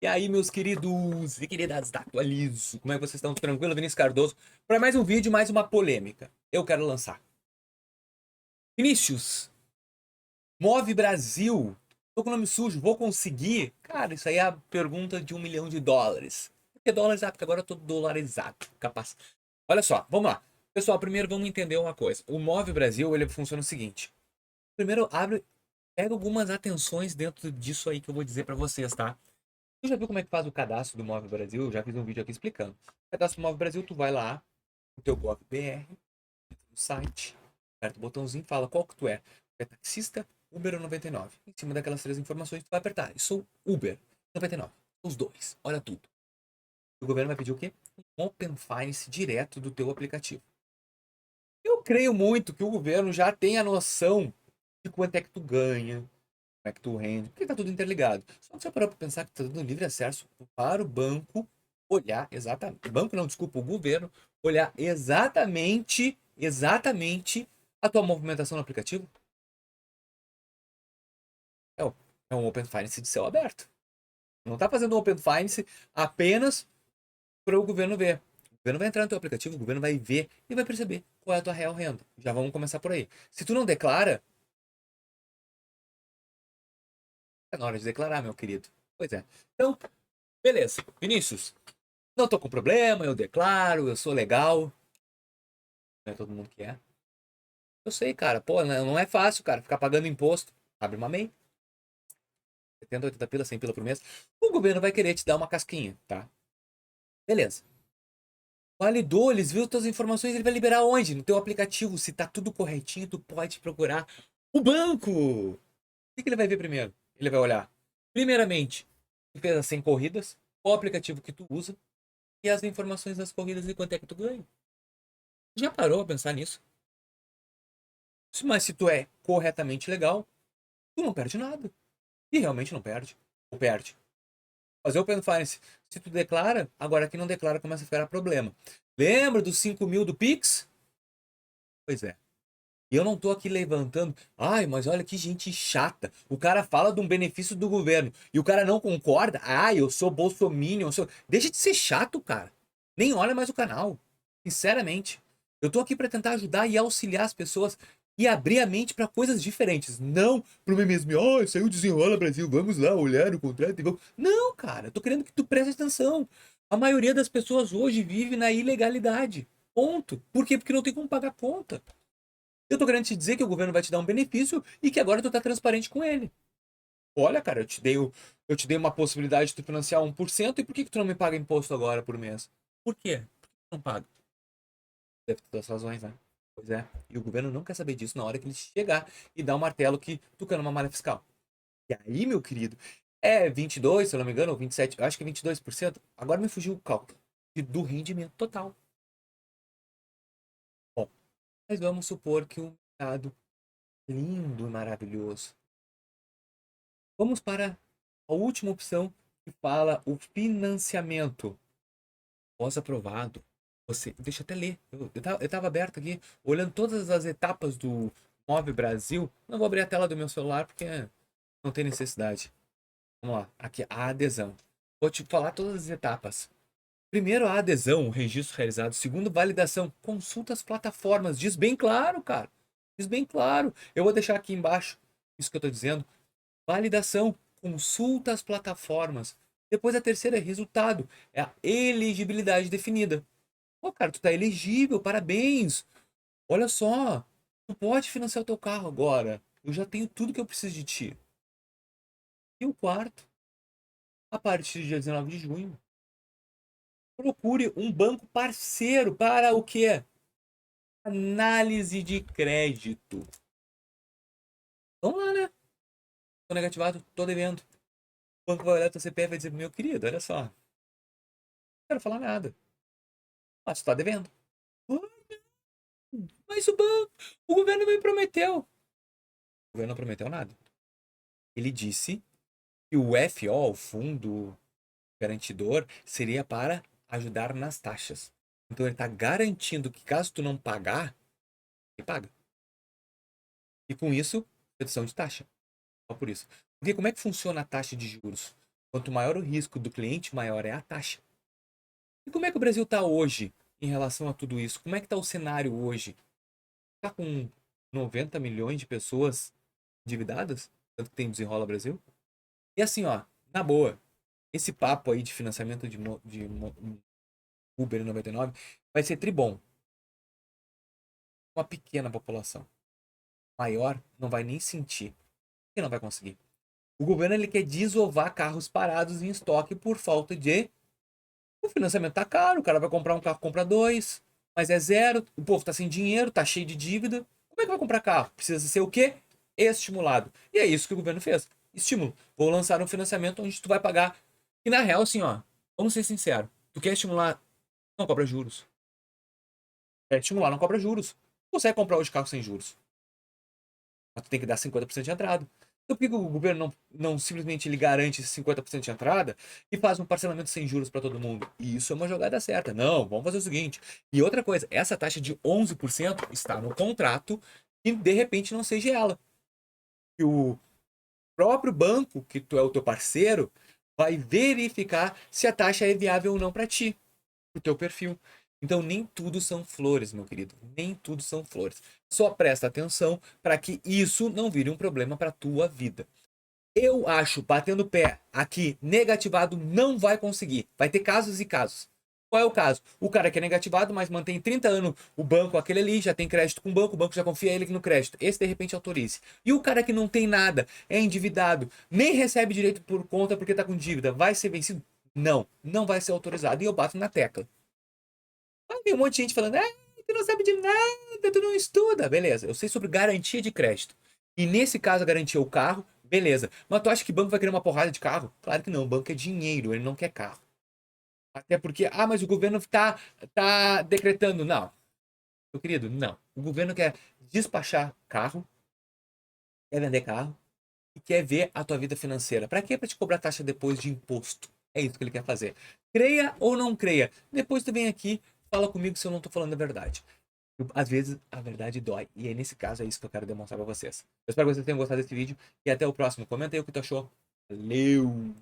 E aí, meus queridos e queridas da Atualizo, como é que vocês estão? Tranquilo? Vinícius Cardoso, para mais um vídeo, mais uma polêmica. Eu quero lançar. Vinícius, Move Brasil. Tô com o nome sujo, vou conseguir? Cara, isso aí é a pergunta de US$ 1 milhão. Por que dólares? Ah, porque agora eu tô dolarizado, capaz. Olha só, vamos lá. Pessoal, primeiro vamos entender uma coisa. O Move Brasil, ele funciona o seguinte. Primeiro, pega algumas atenções dentro disso aí que eu vou dizer para vocês, tá? Tu já viu como é que faz o cadastro do Move Brasil? Eu já fiz um vídeo aqui explicando. O cadastro do Move Brasil, tu vai lá no teu GovBR, no site, aperta o botãozinho e fala qual que tu é. Tu é taxista, Uber ou 99. Em cima daquelas três informações, tu vai apertar. Eu sou Uber, 99. Os dois. Olha tudo. O governo vai pedir o quê? Um Open Finance direto do teu aplicativo. Eu creio muito que o governo já tem a noção de quanto é que tu ganha, como é que tu rende, porque tá tudo interligado. Só que você parou para pensar que tá dando livre acesso para o banco olhar exatamente, banco não, desculpa, o governo olhar exatamente a tua movimentação no aplicativo. É, é um Open Finance de céu aberto. Não tá fazendo um Open Finance apenas para o governo ver. O governo vai entrar no teu aplicativo, o governo vai ver e vai perceber qual é a tua real renda. Já vamos começar por aí. Se tu não declara, é na hora de declarar, meu querido. Pois é. Então, beleza. Vinícius, não tô com problema, eu declaro, eu sou legal. Não é todo mundo que é. Eu sei, cara. Pô, não é fácil, cara, ficar pagando imposto. Abre uma MEI. 70, 80 pila, 100 pila por mês. O governo vai querer te dar uma casquinha, tá? Beleza. Validou, eles viram todas as informações, ele vai liberar onde? No teu aplicativo. Se tá tudo corretinho, tu pode procurar o banco. O que que ele vai ver primeiro? Ele vai olhar, primeiramente, tu fez as 100 corridas, qual aplicativo que tu usa e as informações das corridas e quanto é que tu ganha. Já parou a pensar nisso? Mas se tu é corretamente legal, tu não perde nada. E realmente não perde. Ou perde. Fazer Open Finance. Se tu declara, agora quem não declara começa a ficar problema. Lembra dos 5 mil do Pix? Pois é. E eu não tô aqui levantando. Ai, mas olha que gente chata. O cara fala de um benefício do governo e o cara não concorda. Ai, eu sou bolsominion. Deixa de ser chato, cara. Nem olha mais o canal. Sinceramente. Eu tô aqui pra tentar ajudar e auxiliar as pessoas e abrir a mente pra coisas diferentes. Não pro mesmo. Oh, isso aí o Desenrola Brasil. Vamos lá olhar o contrato e vamos. Não, cara. Eu tô querendo que tu preste atenção. A maioria das pessoas hoje vive na ilegalidade. Ponto. Por quê? Porque não tem como pagar conta. Eu tô querendo te dizer que o governo vai te dar um benefício e que agora tu tá transparente com ele. Olha, cara, eu te dei uma possibilidade de tu financiar 1% e por que que tu não me paga imposto agora por mês? Por quê? Por que tu não paga? Deve ter todas as razões, né? Pois é. E o governo não quer saber disso na hora que ele chegar e dar um martelo que tu quer numa malha fiscal. E aí, meu querido, é 22, se eu não me engano, ou 27, eu acho que é 22%. Agora me fugiu o cálculo do rendimento total. Bom, mas vamos supor que um mercado lindo e maravilhoso. Vamos para a última opção que fala o financiamento. Pós-aprovado. Você, deixa eu até ler. Eu tava aberto aqui, olhando todas as etapas do Move Brasil. Não vou abrir a tela do meu celular porque não tem necessidade. Vamos lá. Aqui, a adesão. Vou te falar todas as etapas. Primeiro, a adesão, o registro realizado. Segundo, validação. Consulta as plataformas. Diz bem claro, cara. Diz bem claro. Eu vou deixar aqui embaixo isso que eu tô dizendo. Validação, consulta as plataformas. Depois a terceira é resultado, é a elegibilidade definida. Pô, cara, tu tá elegível, parabéns. Olha só, tu pode financiar o teu carro agora. Eu já tenho tudo que eu preciso de ti. E o quarto, a partir do dia 19 de junho, procure um banco parceiro para o quê? Análise de crédito. Vamos lá, né? Tô negativado, tô devendo. O banco vai olhar teu CPF e vai dizer, meu querido, olha só, não quero falar nada. Mas tu tá devendo. Mas o governo me prometeu. O governo não prometeu nada. Ele disse que o FO, o Fundo Garantidor, seria para ajudar nas taxas. Então ele está garantindo que caso tu não pagar, ele paga. E com isso, redução de taxa. Só por isso. Porque como é que funciona a taxa de juros? Quanto maior o risco do cliente, maior é a taxa. E como é que o Brasil está hoje em relação a tudo isso? Como é que está o cenário hoje? Está com 90 milhões de pessoas endividadas? Tanto que tem Desenrola Brasil? E assim, ó, na boa, esse papo aí de financiamento de Uber 99 vai ser tribom. Uma pequena população. Maior não vai nem sentir. E não vai conseguir. O governo ele quer desovar carros parados em estoque por falta de. O financiamento tá caro, o cara vai comprar um carro, compra dois, mas é zero, o povo tá sem dinheiro, tá cheio de dívida. Como é que vai comprar carro? Precisa ser o quê? Estimulado. E é isso que o governo fez. Estímulo. Vou lançar um financiamento onde tu vai pagar. E na real, assim, ó, vamos ser sinceros. Tu quer estimular, não cobra juros. Quer estimular, não cobra juros. Tu consegue comprar hoje carro sem juros. Mas tu tem que dar 50% de entrada. Então por que o governo não simplesmente ele garante esse 50% de entrada e faz um parcelamento sem juros para todo mundo? E isso é uma jogada certa. Não, vamos fazer o seguinte. E outra coisa, essa taxa de 11% está no contrato e de repente não seja ela. Que o próprio banco, que tu é o teu parceiro, vai verificar se a taxa é viável ou não para ti, para o teu perfil. Então nem tudo são flores, meu querido. Nem tudo são flores. Só presta atenção para que isso não vire um problema para tua vida. Eu acho, batendo o pé aqui, negativado não vai conseguir. Vai ter casos e casos. Qual é o caso? O cara que é negativado, mas mantém 30 anos o banco, aquele ali, já tem crédito com o banco já confia ele no crédito. Esse de repente autorize. E o cara que não tem nada, é endividado, nem recebe direito por conta porque tá com dívida, vai ser vencido? Não, não vai ser autorizado. E eu bato na tecla. Aí tem um monte de gente falando, tu não sabe de nada, tu não estuda. Beleza, eu sei sobre garantia de crédito. E nesse caso, a garantia é o carro, beleza. Mas tu acha que o banco vai querer uma porrada de carro? Claro que não, o banco é dinheiro, ele não quer carro. Até porque, mas o governo tá decretando. Não, meu querido, não. O governo quer despachar carro, quer vender carro e quer ver a tua vida financeira. Pra quê? Pra te cobrar taxa depois de imposto. É isso que ele quer fazer. Creia ou não creia. Depois tu vem aqui, fala comigo se eu não tô falando a verdade. Às vezes a verdade dói. E aí, nesse caso, é isso que eu quero demonstrar pra vocês. Eu espero que vocês tenham gostado desse vídeo. E até o próximo. Comenta aí o que tu achou. Valeu!